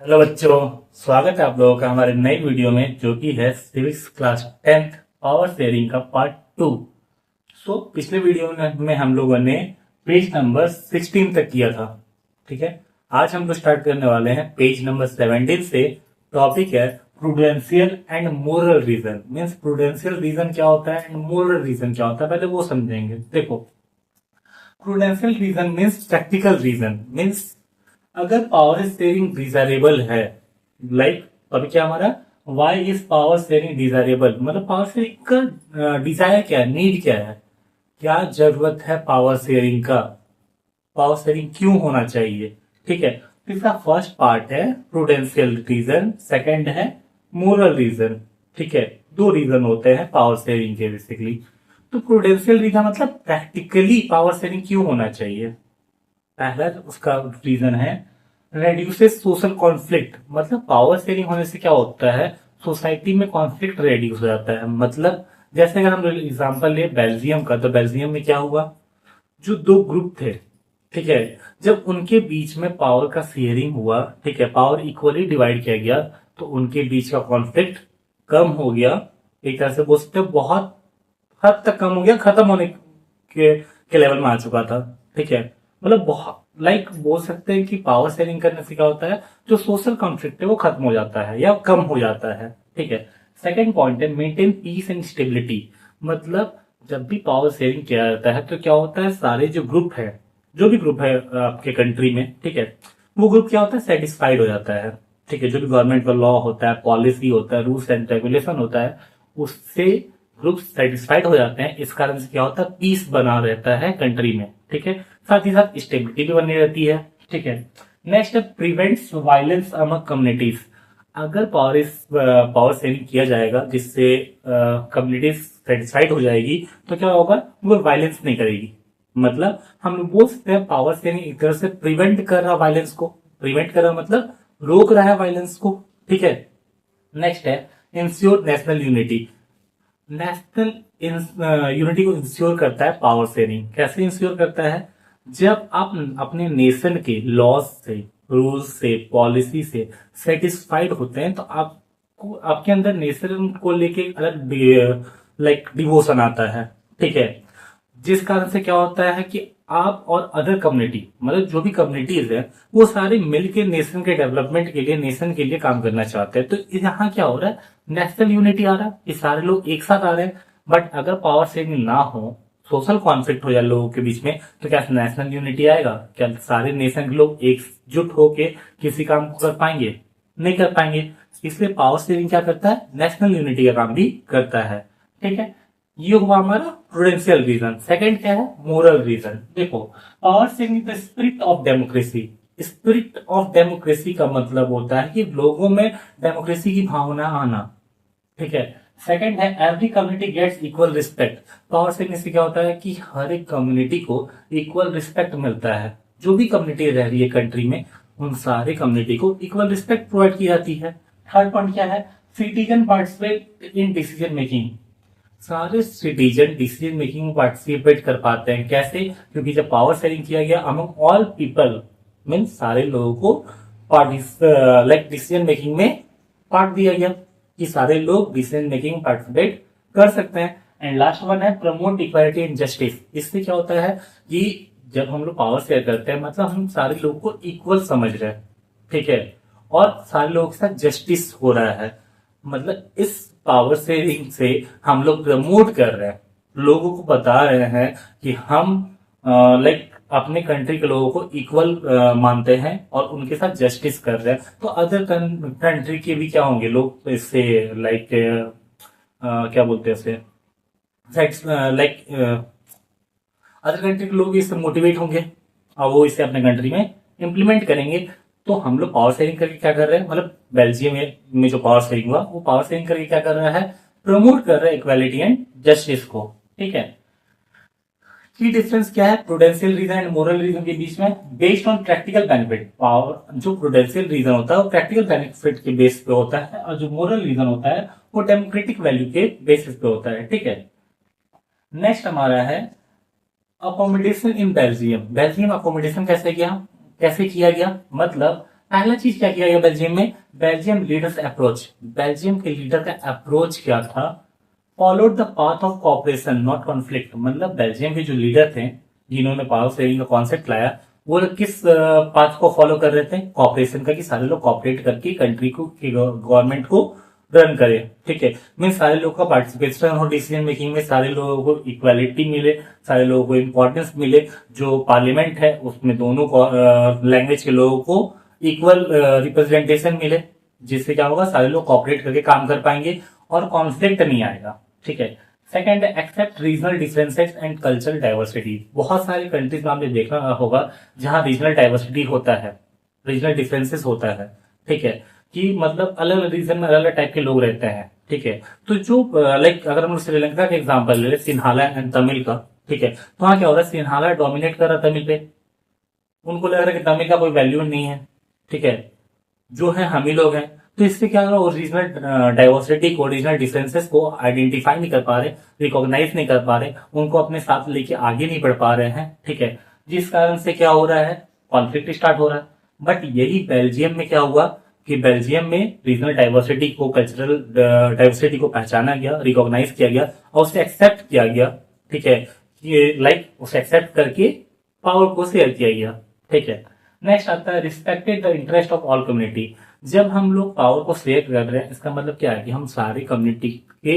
Hello बच्चों, स्वागत है आप लोगों का हमारे नई वीडियो में जो कि है civics class 10th power sharing का पार्ट 2। पिछले वीडियो में हम लोगों ने पेज नंबर 16 तक किया था। ठीक है, आज हम लोग स्टार्ट करने वाले हैं पेज नंबर 17 से। टॉपिक है prudential and moral reason. Means prudential reason क्या होता है एंड मोरल रीजन क्या होता है, पहले वो समझेंगे। देखो, prudential reason means practical reason. Means अगर पावर शेयरिंग डिजायरेबल है, लाइक अभी क्या हमारा why is power sharing desirable, मतलब पावर शेयरिंग का डिजायर क्या है, नीड क्या है, क्या जरूरत है पावर शेयरिंग का, पावर शेयरिंग क्यों होना चाहिए। ठीक है, तो इसका फर्स्ट पार्ट है प्रूडेंशियल रीजन, सेकंड है मोरल रीजन। ठीक है, दो रीजन होते हैं पावर शेयरिंग के बेसिकली। तो प्रूडेंशियल रीजन मतलब प्रैक्टिकली पावर शेयरिंग क्यों होना चाहिए। पहला उसका रीजन है रेड्यूसेस सोशल कॉन्फ्लिक्ट। मतलब पावर शेयरिंग होने से क्या होता है, सोसाइटी में कॉन्फ्लिक्ट रेड्यूस हो जाता है। मतलब जैसे अगर हम एग्जांपल ले बेल्जियम का, तो बेल्जियम में क्या हुआ, जो दो ग्रुप थे, ठीक है, जब उनके बीच में पावर का शेयरिंग हुआ, ठीक है, पावर इक्वली डिवाइड किया गया, तो उनके बीच का कॉन्फ्लिक्ट कम हो गया। एक तरह से बोल सकते हैं बहुत हद तक कम हो गया, खत्म होने के लेवल में आ चुका था। ठीक है, मतलब बहुत बोल सकते हैं कि पावर शेयरिंग करने से क्या होता है, जो सोशल कॉन्फ्लिक्ट है वो खत्म हो जाता है या कम हो जाता है। ठीक है, सेकंड पॉइंट है मेंटेन पीस एंड स्टेबिलिटी। मतलब जब भी पावर शेयरिंग किया जाता है तो क्या होता है, सारे जो ग्रुप है, जो भी ग्रुप है आपके कंट्री में, ठीक है, वो ग्रुप क्या होता है, सेटिस्फाइड हो जाता है। ठीक है, जो भी गवर्नमेंट का लॉ होता है, पॉलिसी होता है, रूल्स एंड रेगुलेशन होता है, उससे ग्रुप सेटिस्फाइड हो जाते हैं। इस कारण से क्या होता है, पीस बना रहता है कंट्री में। ठीक है, साथ ही साथ स्टेबिलिटी भी बनी रहती है। ठीक है, next prevents violence among communities. अगर पावर शेयरिंग किया जाएगा जिससे कम्युनिटीज सेटिस्फाइड हो जाएगी, तो क्या होगा, वो वायलेंस नहीं करेगी। मतलब हम लोग बोल सकते हैं पावर शेयरिंग एक तरह से प्रिवेंट कर रहा वायलेंस को। प्रिवेंट कर रहा मतलब रोक रहा है वायलेंस को। ठीक है, नेक्स्ट है ensure national unity. National unity को इंश्योर करता है पावर शेयरिंग। कैसे इंश्योर करता है, जब आप अपने नेशन के लॉज से, रूल्स से, पॉलिसी से सेटिस्फाइड होते हैं, तो आपको आपके अंदर नेशन को लेके एक अलग डिवोशन आता है। ठीक है, जिस कारण से क्या होता है कि आप और अदर कम्युनिटी, मतलब जो भी कम्युनिटीज है, वो सारे मिलके नेशन के डेवलपमेंट के लिए, नेशन के लिए काम करना चाहते हैं। तो यहाँ क्या हो रहा है, नेशनल यूनिटी आ रहा है, ये सारे लोग एक साथ आ रहे हैं। बट अगर पावर शेयरिंग ना हो, सोशल कॉन्फ्लिक्ट हो जाए लोगों के बीच में, तो क्या नेशनल यूनिटी आएगा, क्या सारे नेशन के लोग एकजुट होके किसी काम को कर पाएंगे, नहीं कर पाएंगे। इसलिए पावर शेयरिंग क्या करता है, नेशनल यूनिटी का काम भी करता है। ठीक है, ये हुआ हमारा प्रूडेंशियल रीजन। सेकंड क्या है, मोरल रीजन। देखो, power sharing the spirit of democracy. Spirit of democracy का मतलब होता है कि लोगों में डेमोक्रेसी की भावना आना। ठीक है, सेकंड है every community gets equal respect. Power sharing से क्या होता है कि हर एक कम्युनिटी को इक्वल रिस्पेक्ट मिलता है। जो भी कम्युनिटी रह रही है कंट्री में, उन सारे कम्युनिटी को इक्वल रिस्पेक्ट प्रोवाइड की जाती है। थर्ड पॉइंट क्या है, citizen participate in decision making. सारे सिटीजन डिसीजन मेकिंग में पार्टिसिपेट कर पाते हैं। कैसे, क्योंकि जब पावर शेयरिंग किया गया अमंग ऑल पीपल, मीन सारे लोगों को डिसीजन मेकिंग में पार्ट दिया गया कि सारे लोग डिसीजन मेकिंग में पार्टिसिपेट कर सकते हैं। एंड लास्ट वन है प्रमोट इक्वालिटी एंड जस्टिस। इससे क्या होता है कि जब हम लोग पावर शेयर करते हैं, मतलब हम सारे लोग को इक्वल समझ रहे हैं। ठीक है, और सारे लोगों के साथ जस्टिस हो रहा है। मतलब इस पावर शेयरिंग से हम लोग प्रमोट कर रहे हैं, लोगों को बता रहे हैं कि हम अपने कंट्री के लोगों को इक्वल मानते हैं और उनके साथ जस्टिस कर रहे हैं। तो अदर कंट्री के भी क्या होंगे लोग इससे क्या बोलते हैं इसे, अदर कंट्री के लोग इससे मोटिवेट होंगे और वो इसे अपने कंट्री में इम्प्लीमेंट करेंगे। तो हम लोग पावर शेयरिंग करके क्या कर रहे हैं, मतलब बेल्जियम में जो पावर शेयरिंग हुआ, वो पावर शेयरिंग करके क्या कर रहा है, प्रमोट कर रहा है इक्वालिटी एंड जस्टिस को। ठीक है, की डिफरेंस क्या है prudential reason and moral reason के बीच में, based on practical benefit. Power जो प्रूडेंशियल रीजन होता है वो प्रैक्टिकल बेनिफिट के बेस पे होता है, और जो मोरल रीजन होता है वो डेमोक्रेटिक वैल्यू के बेसिस पे होता है। ठीक है, नेक्स्ट हमारा है accommodation in Belgium. Belgium accommodation कैसे किया गया, मतलब पहला चीज क्या किया गया बेल्जियम में, बेल्जियम लीडर्स अप्रोच, बेल्जियम के लीडर का अप्रोच क्या था, followed the path of corporation not conflict. मतलब बेल्जियम के जो लीडर थे जिन्होंने पावर शेयरिंग का कॉन्सेप्ट लाया, वो लोग किस पाथ को फॉलो कर रहे थे, कॉपरेशन का, कि सारे लोग कॉपरेट करके कंट्री को, गवर्नमेंट को रन करे। ठीक है, मीन सारे लोगों का पार्टिसिपेशन हो डिसीजन मेकिंग में, सारे लोगों को इक्वालिटी मिले, सारे लोगों को इम्पोर्टेंस मिले, जो पार्लियामेंट है उसमें दोनों लैंग्वेज के लोगों को इक्वल रिप्रेजेंटेशन मिले, जिससे क्या होगा, सारे लोग कॉपरेट करके काम कर पाएंगे और कॉन्फ्लिक्ट नहीं आएगा। ठीक है। Second, except regional differences and cultural diversity. बहुत सारी कंट्रीज में आपने देखा होगा जहां रीजनल डाइवर्सिटी होता है, रीजनल डिफरेंसेस होता है। ठीक है, कि मतलब अलग अलग रीजन में अलग अलग टाइप के लोग रहते हैं। ठीक है, तो जो लाइक अगर हम श्रीलंका का एग्जांपल ले लें, सिन्हाला एंड तमिल का। ठीक है, तो वहां क्या हो रहा है, सिन्हाला डोमिनेट कर रहा है तमिल पे, उनको लग रहा है कि तमिल का कोई वैल्यू नहीं है। ठीक है, जो है हम ही लोग हैं। तो इससे क्या होगा, ओरिजिनल डाइवर्सिटी को, ओरिजिनल डिफरेंसेस को आइडेंटिफाई नहीं कर पा रहे, रिकॉग्नाइज नहीं कर पा रहे, उनको अपने साथ लेके आगे नहीं बढ़ पा रहे हैं। ठीक है, जिस कारण से क्या हो रहा है, कॉन्फ्लिक्ट स्टार्ट हो रहा है। बट यही बेल्जियम में क्या हुआ कि बेल्जियम में रीजनल डाइवर्सिटी को, कल्चरल डाइवर्सिटी को पहचाना गया, रिकॉग्नाइज किया गया और उसे एक्सेप्ट किया गया। ठीक है, ये लाइक उसे एक्सेप्ट करके पावर को शेयर किया गया। ठीक है, नेक्स्ट आता है respected the interest of all community. जब हम लोग पावर को शेयर कर रहे हैं, इसका मतलब क्या है कि हम सारी कम्युनिटी के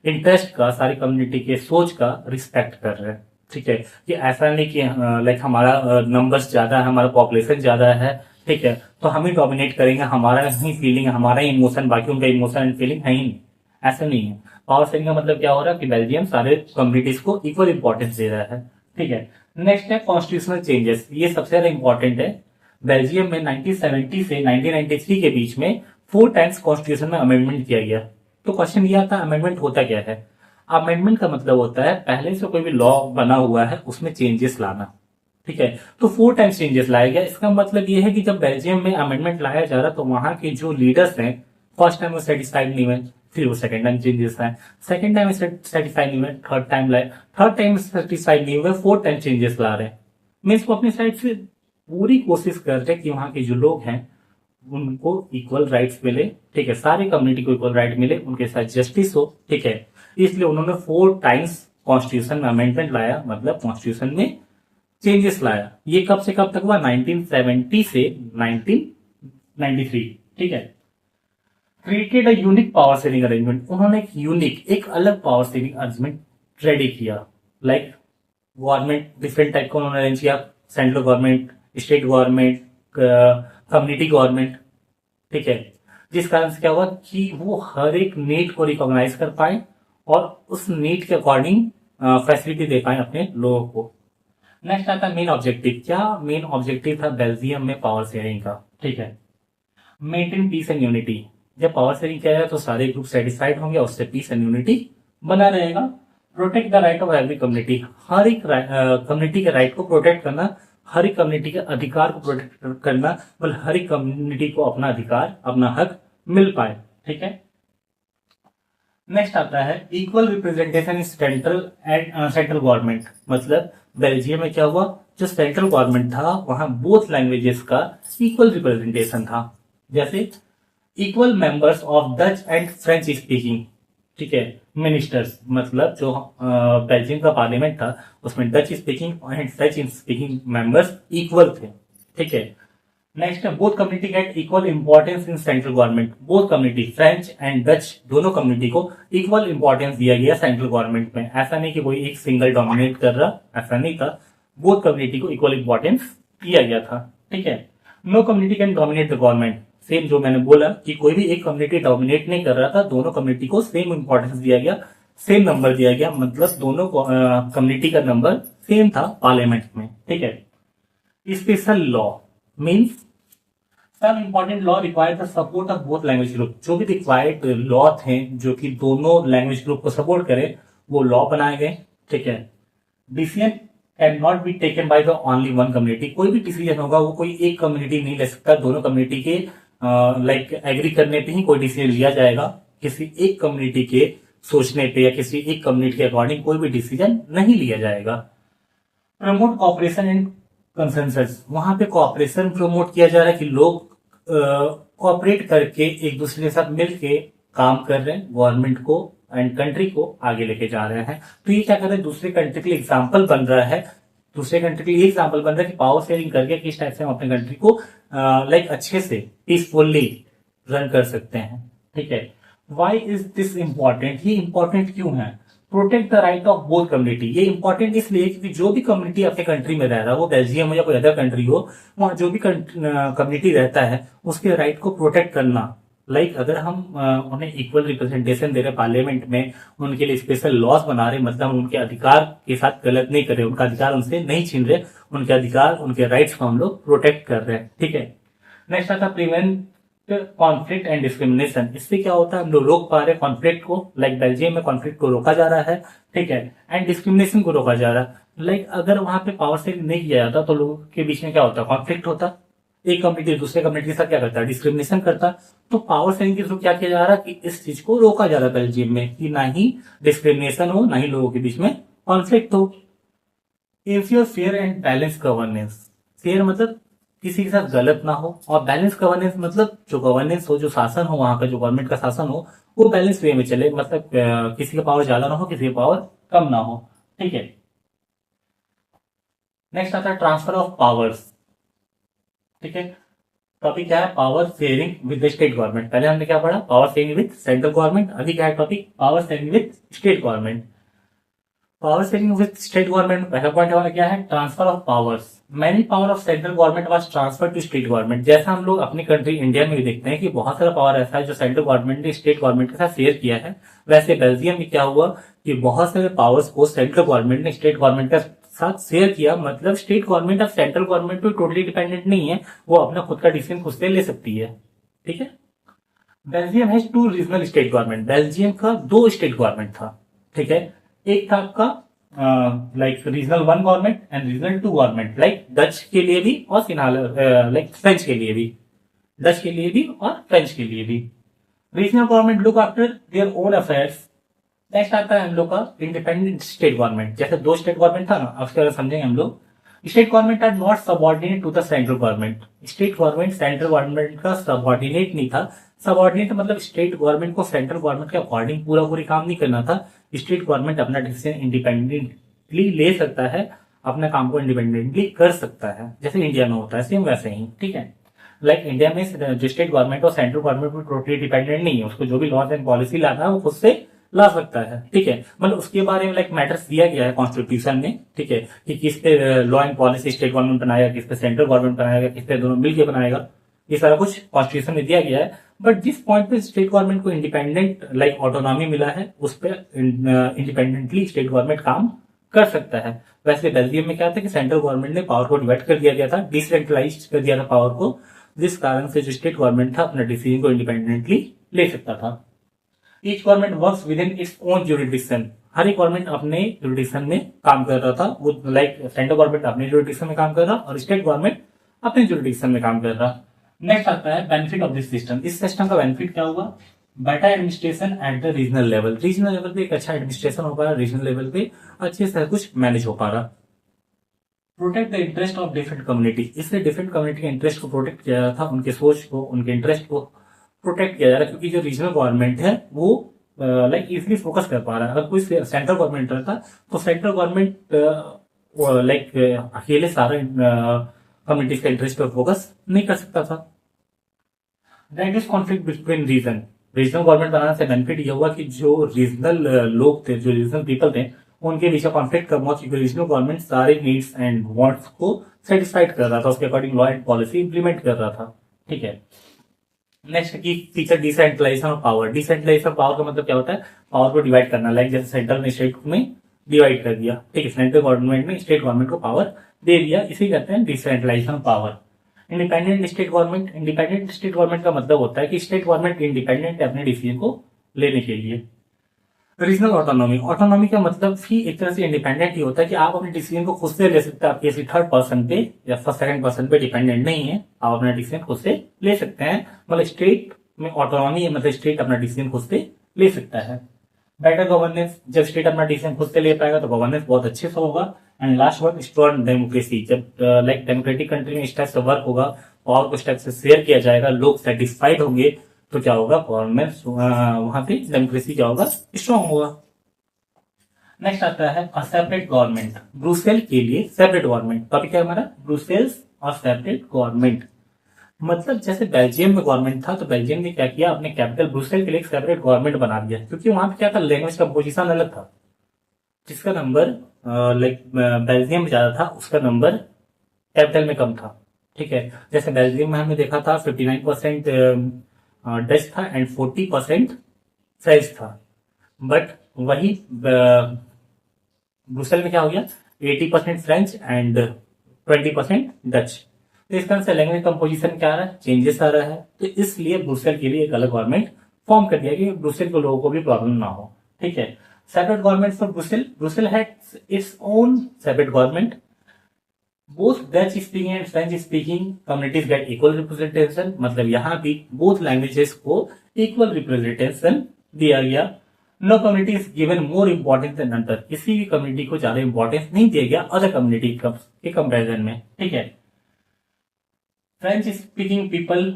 इंटरेस्ट का, सारी कम्युनिटी के सोच का रिस्पेक्ट कर रहे हैं। ठीक है, कि ऐसा नहीं कि लाइक हमारा नंबर्स ज्यादा है, हमारा पॉपुलेशन ज्यादा है, ठीक है, तो हम ही डोमिनेट करेंगे, हमारा ही फीलिंग, हमारा ही इमोशन, बाकी उनका इमोशन एंड फीलिंग है ही नहीं। ऐसा नहीं है। पावर शेयरिंग का मतलब क्या हो रहा है कि बेल्जियम सारे कम्युनिटीज को इक्वल इंपॉर्टेंस दे रहा है। ठीक है, नेक्स्ट है कॉन्स्टिट्यूशनल चेंजेस। ये सबसे ज्यादा इंपॉर्टेंट है। बेल्जियम में 1970 से 1993 के बीच में 4 टाइम्स कॉन्स्टिट्यूशन में अमेंडमेंट किया गया। तो क्वेश्चन ये आता है, अमेंडमेंट होता क्या है? अमेंडमेंट का मतलब होता है पहले से कोई भी लॉ बना हुआ है उसमें चेंजेस लाना। ठीक है, तो 4 टाइम्स चेंजेस लाया गया। इसका मतलब ये है कि जब बेल्जियम में अमेंडमेंट लाया जा रहा तो वहां के जो लीडर्स हैं, फर्स्ट टाइम वो सेटिस्फाइड नहीं हुए, फिर वो सेकंड टाइम चेंजेस लाए, सेकंड टाइम सेटिस्फाइड नहीं हुए, थर्ड टाइम लाए, थर्ड टाइम सेटिस्फाइड नहीं हुए, 4 टाइम चेंजेस ला रहे हैं। मीन्स वो अपनी साइड से पूरी कोशिश कर रहे हैं कि वहां के जो लोग हैं उनको इक्वल राइट्स मिले। ठीक है, सारी कम्युनिटी को इक्वल राइट मिले, उनके साथ जस्टिस हो। ठीक है, इसलिए उन्होंने 4 टाइम्स कॉन्स्टिट्यूशन में अमेंडमेंट लाया, मतलब कॉन्स्टिट्यूशन में चेंजेस लाया। ये कब से कब तक हुआ? 1970 से 1993। ठीक है, created a unique power sharing arrangement. उन्होंने एक यूनिक, एक अलग पावर शेयरिंग अरेंजमेंट रेडी किया। लाइक गवर्नमेंट डिफरेंट टाइप का उन्होंने अरेंज किया, central government, state government, community government. ठीक है, जिस कारण से क्या हुआ कि वो हर एक नीड को रिकॉग्नाइज कर पाए और उस नीड के अकॉर्डिंग फैसिलिटी दे पाए अपने लोगों को। नेक्स्ट आता है मेन ऑब्जेक्टिव। क्या मेन ऑब्जेक्टिव था बेल्जियम में पावर शेयरिंग का? ठीक है, मेंटेन पीस एंड यूनिटी। जब पावर शेयरिंग किया जाए तो सारे ग्रुप सेटिस्फाइड होंगे, उससे पीस एंड यूनिटी बना रहेगा। Protect the right of every community. हर एक कम्युनिटी के राइट को प्रोटेक्ट करना, हर एक कम्युनिटी के अधिकार को प्रोटेक्ट करना, मतलब हर एक कम्युनिटी को अपना अधिकार, अपना हक मिल पाए। ठीक है, नेक्स्ट आता है equal representation in central government. मतलब बेल्जियम में क्या हुआ, जो सेंट्रल गवर्नमेंट था वहां बोथ लैंग्वेजेस का इक्वल रिप्रेजेंटेशन था। जैसे equal members of Dutch and French speaking. ठीक है, मिनिस्टर्स, मतलब जो बेल्जियम का पार्लियामेंट था उसमें Dutch speaking and French speaking members equal थे। ठीक है, नेक्स्ट है both community get equal importance in central government. Both community, French and Dutch, दोनों कम्युनिटी को इक्वल इंपॉर्टेंस दिया गया सेंट्रल गवर्नमेंट में। ऐसा नहीं कि कोई एक सिंगल डोमिनेट कर रहा, ऐसा नहीं था। बोथ कम्युनिटी को इक्वल इंपॉर्टेंस दिया गया था। ठीक है, no community can dominate the government. Same जो मैंने बोला कि कोई भी एक कम्युनिटी डोमिनेट नहीं कर रहा था, दोनों कम्युनिटी को सेम इंपॉर्टेंस दिया गया, सेम नंबर दिया गया, मतलब दोनों कम्युनिटी का नंबर सेम था पार्लियामेंट में। ठीक है, special law means some important law required the support of both language group. जो भी रिक्वायर्ड लॉ थे जो कि दोनों लैंग्वेज ग्रुप को सपोर्ट करे, वो लॉ बनाए गए। ठीक है, decision can not be taken by the only one community. कोई भी डिसीजन होगा वो कोई एक कम्युनिटी नहीं ले सकता, दोनों कम्युनिटी के लाइक एग्री करने पे ही कोई डिसीजन लिया जाएगा। किसी एक कम्युनिटी के सोचने पे या किसी एक कम्युनिटी के अकॉर्डिंग कोई भी डिसीजन नहीं लिया जाएगा। Promote cooperation and consensus. वहां पे कॉपरेशन प्रमोट किया जा रहा है कि लोग कोऑपरेट करके एक दूसरे के साथ मिलके काम कर रहे हैं, गवर्नमेंट को एंड कंट्री को आगे लेके जा रहे हैं। तो ये क्या कर रहे हैं, दूसरे कंट्री के लिए एग्जाम्पल बन रहा है, दूसरे कंट्री के लिए एग्जाम्पल बन रहा है कि पावर शेयरिंग करके किस टाइप से हम अपने कंट्री को लाइक अच्छे से पीसफुली रन कर सकते हैं। ठीक है, वाई इज दिस इंपॉर्टेंट, ये इंपॉर्टेंट क्यों है? Protect the right of both community, ये इंपॉर्टेंट इसलिए क्योंकि जो भी कम्युनिटी अपने कंट्री में रह रहा है, वो बेल्जियम हो या कोई अदर कंट्री हो, वहाँ जो भी कम्युनिटी रहता है उसके राइट को प्रोटेक्ट करना। लाइक अगर हम उन्हें इक्वल रिप्रेजेंटेशन दे रहे पार्लियामेंट में, उनके लिए स्पेशल लॉज बना रहे, मतलब हम उनके अधिकार के साथ गलत नहीं कर रहे, उनका अधिकार उनसे नहीं छीन रहे, उनके अधिकार उनके राइट्स को हम लोग प्रोटेक्ट कर रहे हैं। ठीक है, नेक्स्ट आता प्रिवेंट कॉन्फ्लिक्ट एंड डिस्क्रिमिनेशन। इससे क्या होता है, हम लोग रोक पा रहे हैं कॉन्फ्लिक्ट को, लाइक बेल्जियम में कॉन्फ्लिक्ट को रोका जा रहा है। ठीक है, एंड डिस्क्रिमिनेशन को रोका जा रहा है। लाइक अगर वहां पे पावर शेयरिंग नहीं किया जाता तो लोगों के बीच में क्या होता, कॉन्फ्लिक्ट होता, एक कम्युनिटी दूसरे कम्युनिटी के साथ क्या करता है, डिस्क्रिमिनेशन करता। तो पावर शेयरिंग के थ्रू क्या किया जा रहा है कि इस चीज को रोका जा रहा है बेल्जियम में, कि ना ही डिस्क्रिमिनेशन हो, ना ही लोगों के बीच में कॉन्फ्लिक्ट हो। Ensure fair and balance governance, fair मतलब किसी के साथ गलत ना हो, और बैलेंस गवर्नेंस मतलब जो गवर्नेंस हो, जो शासन हो, वहां का जो गवर्नमेंट का शासन हो, वो बैलेंस वे में चले, मतलब किसी का पावर ज्यादा ना हो, किसी का पावर कम ना हो। ठीक है, नेक्स्ट आता है ट्रांसफर ऑफ पावर्स। ठीक है, टॉपिक क्या है, power sharing with the state government. पहले हमने क्या पढ़ा, power sharing with central government. अभी क्या है topic, power sharing with state government. Power sharing with state government पहला पॉइंट वाला क्या है, transfer of powers. Many power of central government was transfer to state government. जैसा हम लोग अपनी कंट्री इंडिया में भी देखते हैं कि बहुत सारा पावर ऐसा है जो सेंट्रल गवर्नमेंट ने स्टेट गवर्नमेंट के साथ शेयर किया है, वैसे बेल्जियम में क्या हुआ कि बहुत सारे पावर्स को सेंट्रल गवर्नमेंट ने स्टेट गवर्नमेंट के साथ शेयर किया। मतलब स्टेट गवर्नमेंट अब सेंट्रल गवर्नमेंट पे टोटली डिपेंडेंट नहीं है, वो अपना खुद का डिसीजन खुद से ले सकती है। ठीक है, Belgium has two regional state government. Belgium का दो स्टेट गवर्नमेंट था। ठीक है, एक था आपका like regional one government and regional two government, like Dutch के लिए भी और फिलहाल लाइक फ्रेंच के लिए भी, डच के लिए भी और फ्रेंच के लिए भी। Regional government look after their own affairs. Next आता है हम लोग का इंडिपेंडेंट स्टेट गवर्नमेंट। जैसे दो स्टेट गवर्नमेंट था ना, अब उसके बाद समझेंगे हम लोग। State government are not subordinate to the central government. State government central government का सबऑर्डिनेट नहीं था। सबऑर्डिनेट मतलब स्टेट गवर्नमेंट को सेंट्रल गवर्नमेंट के अकॉर्डिंग पूरा पूरी काम नहीं करना था। स्टेट गवर्नमेंट अपना डिसीजन इंडिपेंडेंटली ले सकता है, अपने काम को इंडिपेंडेंटली कर सकता है, जैसे इंडिया में होता है सेम वैसे ही। ठीक है, लाइक इंडिया में जो स्टेट गवर्नमेंट और सेंट्रल गवर्नमेंट पर टोटली डिपेंडेंट नहीं है, उसको जो भी लॉज एंड पॉलिसी लाना है वो खुद से ला सकता है। ठीक है, मतलब उसके बारे में लाइक मैटर्स दिया गया है कॉन्स्टिट्यूशन में। ठीक है, कि किस पे law and policy state government बनाएगा, किस पे सेंट्रल गवर्नमेंट बनाएगा, किस पे दोनों मिलकर बनाएगा, ये सारा कुछ कॉन्स्टिट्यूशन में दिया गया है। बट जिस पॉइंट पे स्टेट गवर्नमेंट को इंडिपेंडेंट लाइक ऑटोनॉमी मिला है, उस पर इंडिपेंडेंटली स्टेट गवर्नमेंट काम कर सकता है। वैसे बेल्जियम में क्या था कि सेंट्रल गवर्नमेंट ने पावर को डिवाइड कर दिया गया था, डिसेंट्रलाइज कर दिया था पावर को, जिस कारण से जो स्टेट गवर्नमेंट था अपना डिसीजन को इंडिपेंडेंटली ले सकता था। Each government works within its own jurisdiction. हर एक गवर्नमेंट अपने जुरिडिक्शन में काम कर रहा था, वो लाइक सेंट्रल गवर्नमेंट अपने जुरिडिक्शन में काम कर रहा और स्टेट गवर्नमेंट अपने जुरिडिक्शन में काम कर रहा। नेक्स्ट आता है बेनिफिट ऑफ दिस सिस्टम। इस सिस्टम का बेनिफिट क्या होगा, better administration at the regional level. Regional level पे एक अच्छा एडमिनिस्ट्रेशन हो पा रहा, रीजनल लेवल पे अच्छे से कुछ मैनेज हो पा रहा। Protect the interest of different community. इससे डिफरेंट कम्युनिटी के इंटरेस्ट को प्रोटेक्ट किया जा रहा था, उनके सोच को, उनके इंटरेस्ट को प्रोटेक्ट किया जा रहा है, क्योंकि जो रीजनल गवर्नमेंट है वो लाइक इजिली फोकस कर पा रहा है। अगर कोई सेंट्रल गवर्नमेंट रहता तो सेंट्रल गवर्नमेंट लाइक अकेले सारा कम्युनिटीज का इंटरेस्ट पर फोकस नहीं कर सकता था। Reduce conflict between region. Regional government बनाने से बेनिफिट ये हुआ कि जो रीजनल लोग थे, जो रीजनल पीपल थे, उनके बीच कॉन्फ्लिक्ट कम हुआ, क्योंकि रीजनल गवर्नमेंट सारे नीड्स एंड वांट्स को सेटिस्फाइड कर रहा था, उसके according law and policy implement कर रहा था। ठीक है, next key feature decentralization of power. Decentralization of power का मतलब क्या होता है, पावर को डिवाइड करना, लाइक जैसे सेंट्रल ने स्टेट में डिवाइड कर दिया। ठीक है, सेंट्रल गवर्नमेंट ने स्टेट गवर्नमेंट को पावर दे दिया, इसी कहते हैं decentralization of power. Independent state government. Independent state government का मतलब होता है कि स्टेट गवर्नमेंट इंडिपेंडेंट है अपने डिसीजन को लेने के लिए। Regional autonomy. ऑटोनॉमी का मतलब भी एक तरह से इंडिपेंडेंट ही होता है कि आप अपने डिसीजन को खुद से ले सकते हैं, आप किसी थर्ड पर्सन पे या फर्स्ट सेकंड पर्सन पे डिपेंडेंट नहीं है, आप अपना डिसीजन खुद से ले सकते हैं। मतलब स्टेट में ऑटोनॉमी है, मतलब स्टेट अपना डिसीजन खुद से ले सकता है। Better governance. जब स्टेट अपना डिसीजन खुद से ले पाएगा तो गवर्नेंस बहुत अच्छे से होगा। And last work strong democracy. जब लाइक डेमोक्रेटिक कंट्री में इस टाइप से वर्क होगा और कुछ टाइप से शेयर किया जाएगा, लोग सेटिस्फाइड होंगे, तो क्या होगा, गवर्नमेंट वहां पे डेमोक्रेसी क्या होगा, स्ट्रॉन्ग होगा। नेक्स्ट आता है सेपरेट गवर्नमेंट, ब्रुसेल के लिए सेपरेट गवर्नमेंट। टॉपिक क्या है हमारा, ब्रुसेल्स और सेपरेट गवर्नमेंट। मतलब जैसे बेल्जियम में गवर्नमेंट था, तो बेल्जियम ने क्या किया, अपने कैपिटल ब्रुसेल के लिए एक सेपरेट गवर्नमेंट बना दिया, क्योंकि वहां पे क्या था, लैंग्वेज का पोजीशन अलग था। जिसका नंबर लाइक बेल्जियम में ज्यादा था, उसका नंबर कैपिटल में कम था। ठीक है, जैसे बेल्जियम में हमने देखा था 59% डच था एंड 40% फ्रेंच था। बट वही ब्रुसेल में क्या हो गया, 80% फ्रेंच एंड 20% डच। तो इस तरह से लैंग्वेज कंपोजिशन क्या आ रहा है, चेंजेस आ रहा है। तो इसलिए ब्रुसेल के लिए एक अलग गवर्नमेंट फॉर्म कर दिया कि ब्रुसेल के लोगों को भी प्रॉब्लम ना हो। ठीक है, separate government for Brussels, Brussels has its own separate government. Both Dutch speaking and French speaking communities get equal representation, मतलब यहाँ भी बोथ लैंग्वेजेस को इक्वल रिप्रेजेंटेशन दिया गया। No community is given more importance than other, किसी भी community को ज्यादा इंपॉर्टेंस नहीं दिया गया अदर कम्युनिटी के कंपेरिजन में। ठीक है, French speaking people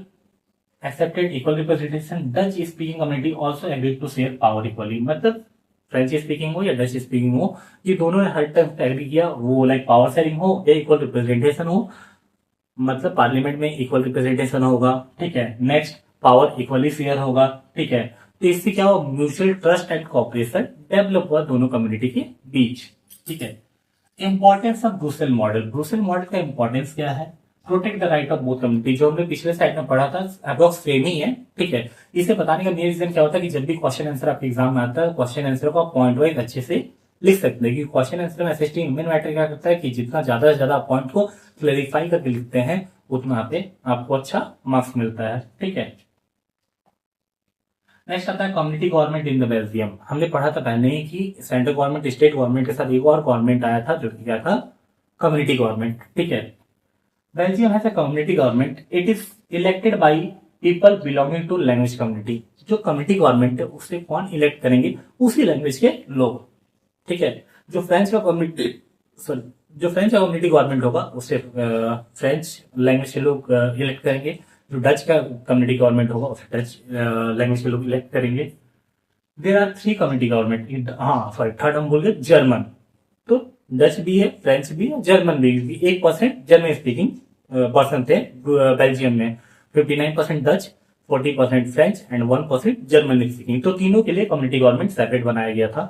accepted equal representation, Dutch speaking community also agreed to share power equally। मतलब फ्रेंच स्पीकिंग हो या डच स्पीकिंग हो, ये दोनों ने हर टाइम एग्री किया, वो लाइक पावर शेयरिंग हो या इक्वल रिप्रेजेंटेशन हो, मतलब पार्लियामेंट में इक्वल रिप्रेजेंटेशन होगा। ठीक है, नेक्स्ट पावर इक्वली शेयर होगा। ठीक है, तो इससे क्या हुआ, mutual trust and cooperation develop हुआ दोनों कम्युनिटी के बीच। ठीक है, importance of Brussels model, Brussels model का इंपॉर्टेंस क्या है, protect the right of both community, जो हमने पिछले साइड में पढ़ा था अप्रॉक्स सेम ही है। ठीक है, इसे बताने का मेन रीजन क्या होता है कि जब भी क्वेश्चन आंसर आपके एग्जाम में आता है, क्वेश्चन आंसर को आप पॉइंट वाइज अच्छे से लिख सकते हैं, क्योंकि क्वेश्चन आंसर में एसएसटी मेन मैटर क्या करता है कि जितना ज्यादा से ज्यादा पॉइंट को क्लेरिफाई करके लिखते हैं, उतना पे आपको अच्छा मार्क्स मिलता है। ठीक है, नेक्स्ट आता है community government in the Belgium. हमने पढ़ा था पहले ही कि सेंट्रल गवर्नमेंट स्टेट गवर्नमेंट के साथ एक और गवर्नमेंट आया था, जो कि क्या था, कम्युनिटी गवर्नमेंट। ठीक है, Belgium has a community government, it is elected by people belonging to language community. जो कम्युनिटी गवर्नमेंट है उसे कौन इलेक्ट करेंगे, उसी लैंग्वेज के लोग। ठीक है, जो फ्रेंच का कम्युनिटी सॉरी जो फ्रेंच का कम्युनिटी गवर्नमेंट होगा उसे फ्रेंच लैंग्वेज के लोग इलेक्ट करेंगे। जो डच का कम्युनिटी गवर्नमेंट होगा उसे डच लैंग्वेज के लोग इलेक्ट करेंगे। देर आर 3 कम्युनिटी गवर्नमेंट, हाँ सॉरी थर्ड हम बोल गए, जर्मन। तो डच भी है, फ्रेंच भी है, जर्मन भी। 1% जर्मन स्पीकिंग पर्सन थे बेल्जियम में, 59% Dutch, 40% French and 1% German speaking. तो तीनों के लिए कम्युनिटी गवर्नमेंट सेपरेट बनाया गया था।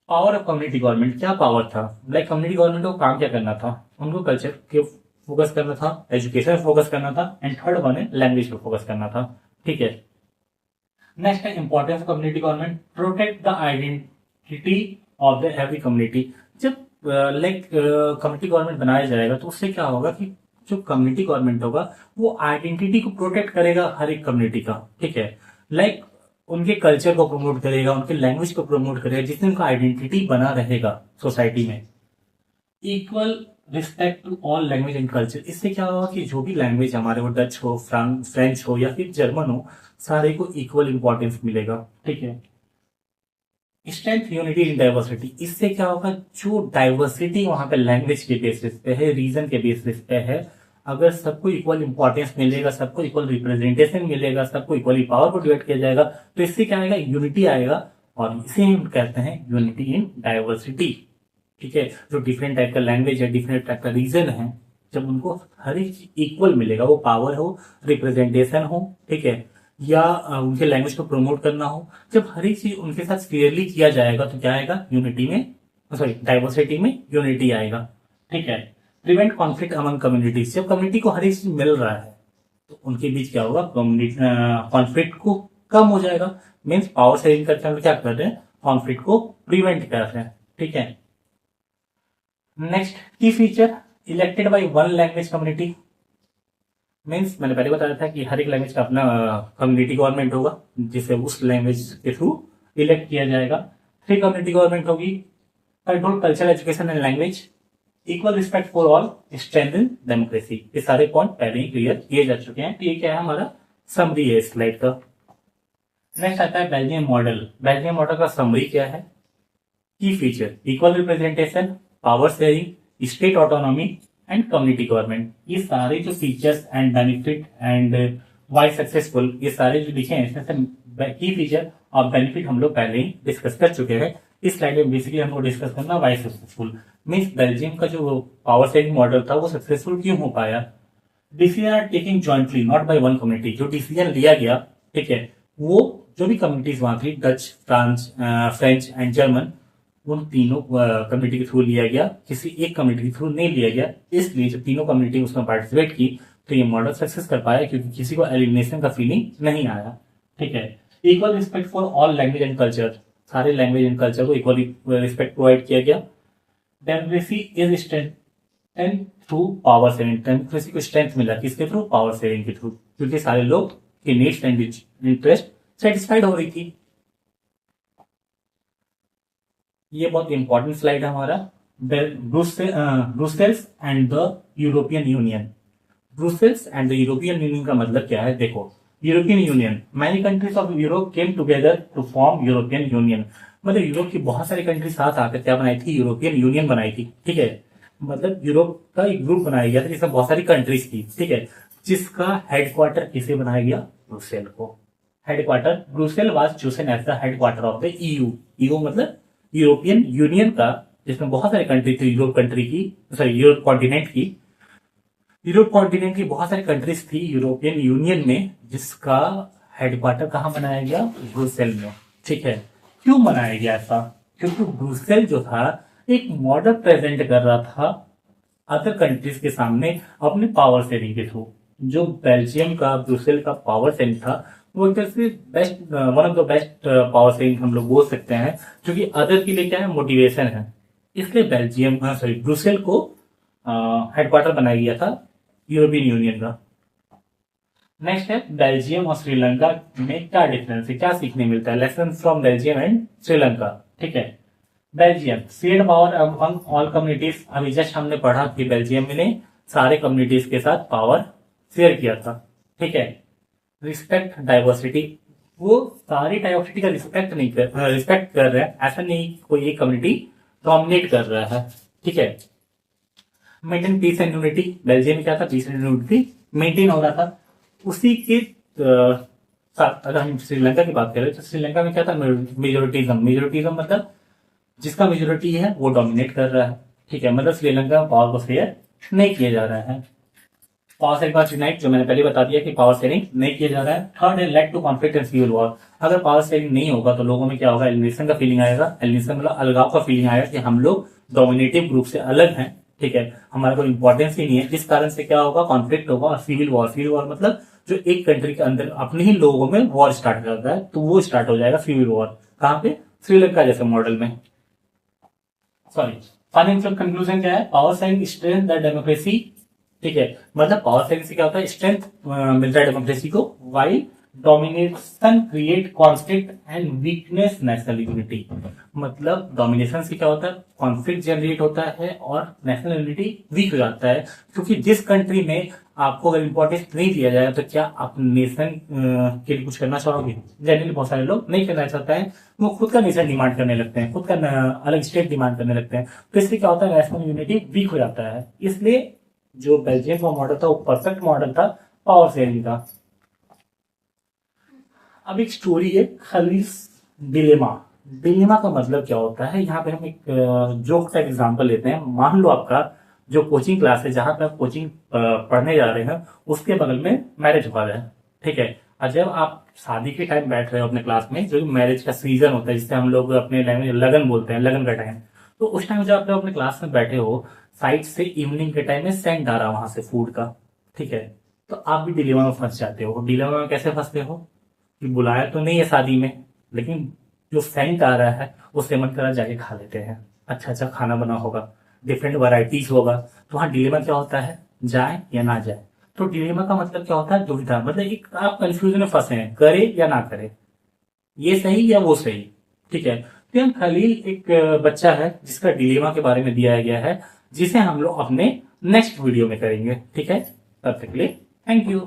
पावर ऑफ कम्युनिटी गवर्नमेंट, क्या पावर था, लाइक कम्युनिटी गवर्नमेंट को काम क्या करना था, उनको कल्चर के फोकस करना था, एजुकेशन पे फोकस करना था, एंड थर्ड वन है लैंग्वेज पे फोकस करना था। ठीक है, नेक्स्ट है importance of community government, protect the identity of the every community. जब लाइक कम्युनिटी गवर्नमेंट बनाया जाएगा तो उससे क्या होगा कि जो कम्युनिटी गवर्नमेंट होगा वो आइडेंटिटी को प्रोटेक्ट करेगा हर एक कम्युनिटी का। ठीक है, लाइक उनके कल्चर को प्रमोट करेगा, उनके लैंग्वेज को प्रमोट करेगा, जिससे उनका आइडेंटिटी बना रहेगा सोसाइटी में। Equal respect to all language and culture, इससे क्या होगा कि जो भी लैंग्वेज हमारे वो डच हो, फ्रेंच हो या फिर जर्मन हो, सारे को इक्वल इंपॉर्टेंस मिलेगा। ठीक है, स्ट्रेंथ यूनिटी इन डाइवर्सिटी, इससे क्या होगा, जो डाइवर्सिटी वहां पे लैंग्वेज के बेसिस पे है, रीजन के बेसिस पे है, अगर सबको इक्वल इंपॉर्टेंस मिलेगा, सबको इक्वल रिप्रेजेंटेशन मिलेगा, सबको इक्वली पावर को डिवाइड किया जाएगा, तो इससे क्या आएगा, यूनिटी आएगा। और इसे हम कहते हैं यूनिटी इन डाइवर्सिटी। ठीक है, जो डिफरेंट टाइप का लैंग्वेज है, डिफरेंट टाइप का रीजन है, जब उनको हर एक चीज इक्वल मिलेगा, वो पावर हो, रिप्रेजेंटेशन हो, ठीक है, या उनके लैंग्वेज को प्रमोट करना हो, जब हर एक चीज उनके साथ क्लियरली किया जाएगा तो क्या आएगा, यूनिटी में सॉरी डाइवर्सिटी में यूनिटी आएगा। ठीक है, प्रिवेंट कॉन्फ्लिक्ट अमंग कम्युनिटीज, जब कम्युनिटी को हर एक चीज मिल रहा है तो उनके बीच क्या होगा, कॉन्फ्लिक्ट को कम हो जाएगा। मीन्स पावर शेयरिंग करके हम क्या कर रहे हैं, कॉन्फ्लिक्ट को प्रिवेंट कर रहे हैं। ठीक है, next key feature, elected by one language community. Means मैंने पहले बताया था कि हर एक लैंग्वेज का अपना कम्युनिटी गवर्नमेंट होगा, जिसे उस लैंग्वेज के थ्रू इलेक्ट किया जाएगा। 3 कम्युनिटी गवर्नमेंट होगी, control culture, education and language, equal respect for all, strengthen democracy. ये सारे पॉइंट पहले ही क्लियर किए जा चुके हैं। तो ये क्या है, हमारा समरी है स्लाइड का। नेक्स्ट आता है बेल्जियम मॉडल। बेल्जियम मॉडल का समरी क्या है, key feature, equal representation, power sharing, state autonomy, and community government. ये सारे जो features and benefit and why successful, ये सारे जो लिखे हैं इसमें से की फीचर और बेनिफिट हम लोग पहले ही डिस्कस कर चुके हैं। इस स्लाइड में बेसिकली हमको डिस्कस करना वाई सक्सेसफुल मीन्स बेल्जियम का जो पावर सेविंग मॉडल था वो सक्सेसफुल क्यों हो पाया। Decision are taking jointly not by one community. जो डिसीजन लिया गया, ठीक है, वो जो भी कम्युनिटीज वहां थी, Dutch, France, French and German, उन तीनों कम्युनिटी के थ्रू लिया गया, किसी एक कम्युनिटी के थ्रू नहीं लिया गया। इसलिए जब तीनों कम्युनिटी उसमें पार्टिसिपेट की तो ये मॉडल सक्सेस कर पाया, क्योंकि किसी को एलिमिनेशन का फीलिंग नहीं आया। ठीक है, equal respect for all language and culture, सारे लैंग्वेज एंड कल्चर को इक्वल रिस्पेक्ट प्रोवाइड किया गया। Democracy is strength through power saving, democracy को स्ट्रेंथ मिला किसके थ्रू, पावर सेविंग के थ्रू, क्योंकि सारे लोग के नीड्स एंड इंटरेस्ट सेटिस्फाइड हो रही थी। ये बहुत इंपॉर्टेंट स्लाइड है हमारा, Brussels and the European Union. Brussels and the European Union का मतलब क्या है, देखो, European Union, many countries of Europe came together to form European Union. मतलब यूरोप की बहुत सारी कंट्री साथ आकर क्या बनाई थी, यूरोपियन यूनियन बनाई थी। ठीक है, मतलब यूरोप का एक ग्रुप बनाया गया था जिसमें बहुत सारी कंट्रीज थी। ठीक है, जिसका हेडक्वार्टर किसे बनाया गया, ब्रुसेल को। Headquarter Brussels was chosen as the headquarter of the EU. EU मतलब यूरोपियन यूनियन का, जिसमें बहुत सारी कंट्री थी, यूरोप कंट्री की, सॉरी यूरोप कॉन्टिनेंट की, यूरोप कॉन्टिनेंट की बहुत सारी कंट्रीज थी यूरोपियन यूनियन में, जिसका हेडक्वार्टर कहाँ बनाया गया, ब्रुसेल में। ठीक है, क्यों बनाया गया ऐसा, क्योंकि ब्रुसेल जो था एक मॉडल प्रेजेंट कर रहा था अदर कंट्रीज के सामने अपने पावर शेयरिंग के थ्रू। जो बेल्जियम का, ब्रुसेल का पावर शेयरिंग था वो एक तरह से best, one of the best power sharing हम लोग बोल सकते हैं, क्योंकि अदर के लिए क्या है, मोटिवेशन है। इसलिए बेल्जियम, सॉरी, ब्रुसेल को हेडक्वार्टर बनाया गया था यूरोपियन यूनियन का। नेक्स्ट है बेल्जियम और श्रीलंका में क्या डिफरेंस है, क्या सीखने मिलता है, lesson from Belgium and Sri Lanka. ठीक है, Belgium shared power among all communities. अभी जस्ट हमने पढ़ा कि बेल्जियम ने सारे कम्युनिटीज के साथ पावर शेयर किया था। ठीक है, रिस्पेक्ट डाइवर्सिटी, वो सारी डाइवर्सिटी का रिस्पेक्ट कर रहे हैं, ऐसा नहीं कोई एक कम्युनिटी डोमिनेट कर रहा है। ठीक है, maintain piece and unity, Belgium में क्या था, पीस एंड यूनिटी मेंटेन हो रहा था। उसी के साथ अगर हम श्रीलंका की बात करें तो श्रीलंका में क्या था, मेजोरिटीज्म मतलब जिसका मेजोरिटी है वो डोमिनेट कर रहा है। ठीक है, मतलब श्रीलंका में पावर को शेयर नहीं किया जा रहा है। पावर शेयरिंग का यूनाइट, जो मैंने पहले बता दिया कि पावर शेयरिंग नहीं किया जा रहा है। थर्ड है led to conflict and civil war. अगर पावर शेयरिंग नहीं होगा तो लोगों में क्या होगा, एलिनेशन का फीलिंग आएगा। एलिनेशन मतलब अलगाव का फीलिंग आएगा कि हम लोग डोमिनेटिव ग्रुप से अलग हैं। ठीक है, हमारा कोई इंपॉर्टेंस ही नहीं है। इस कारण से क्या होगा, कॉन्फ्लिक्ट होगा। और सिविल वॉर मतलब जो एक कंट्री के अंदर अपने ही लोगों में वॉर स्टार्ट करता है, तो वो स्टार्ट हो जाएगा सिविल वॉर। कहाँ पे, श्रीलंका जैसे मॉडल में। सॉरी, फाइनेंशियल कंक्लूजन क्या है, power sharing strength the democracy. ठीक है, मतलब पावर शेयरिंग से क्या होता है, स्ट्रेंथ मिलता है डेमोक्रेसी को, while domination create conflict and weakness national unity. मतलब डोमिनेशन से क्या होता है, कॉन्फ्लिक्ट जनरेट होता है और नेशनल यूनिटी वीक हो जाता है। क्योंकि जिस कंट्री में आपको अगर इंपॉर्टेंस नहीं दिया जाए तो क्या आप नेशन के लिए कुछ करना चाहोगे, जनरली बहुत सारे लोग नहीं करना चाहते हैं, वो खुद का नेशन डिमांड करने लगते हैं, खुद का अलग स्टेट डिमांड करने लगते हैं। तो इसलिए क्या होता है, नेशनल यूनिटी वीक हो जाता है। इसलिए जो बेल्जियम का मॉडल था वो परफेक्ट मॉडल था पावर शेयरिंग का। अब एक स्टोरी है, खलीस डिलेमा। डिलेमा का मतलब क्या होता है, यहाँ पे हम एक जोक टाइप एग्जांपल लेते हैं। मान लो आपका जो कोचिंग क्लास है, जहां पे आप कोचिंग पढ़ने जा रहे हैं, उसके बगल में मैरिज हॉल है। ठीक है, और जब आप शादी के टाइम बैठ रहे हो अपने क्लास में, जो मैरिज का सीजन होता है जिससे हम लोग अपने लैंग्वेज लगन बोलते हैं, लगन का टाइम, तो उस टाइम जब आप अपने क्लास में बैठे हो, साइड से इवनिंग के टाइम में सेंट आ रहा वहां से फूड का। ठीक है, तो आप भी डिलेमा में फंस जाते हो। डिलेमा में कैसे फंसते हो कि बुलाया तो नहीं है शादी में, लेकिन जो सेंट आ रहा है उससे मन करा जाके खा लेते हैं। अच्छा अच्छा खाना बना होगा, डिफरेंट वैरायटीज होगा, तो वहाँ डिलेमा क्या होता है, जाए या ना जाए। तो डिलेमा का मतलब क्या होता है, दुविधा, मतलब एक आप कंफ्यूजन में फंसे हैं, करे या ना करे, ये सही या वो सही। ठीक है, तो हम खलील एक बच्चा है जिसका डिलेमा के बारे में दिया गया है, जिसे हम लोग अपने नेक्स्ट वीडियो में करेंगे। ठीक है, तब तक के लिए थैंक यू।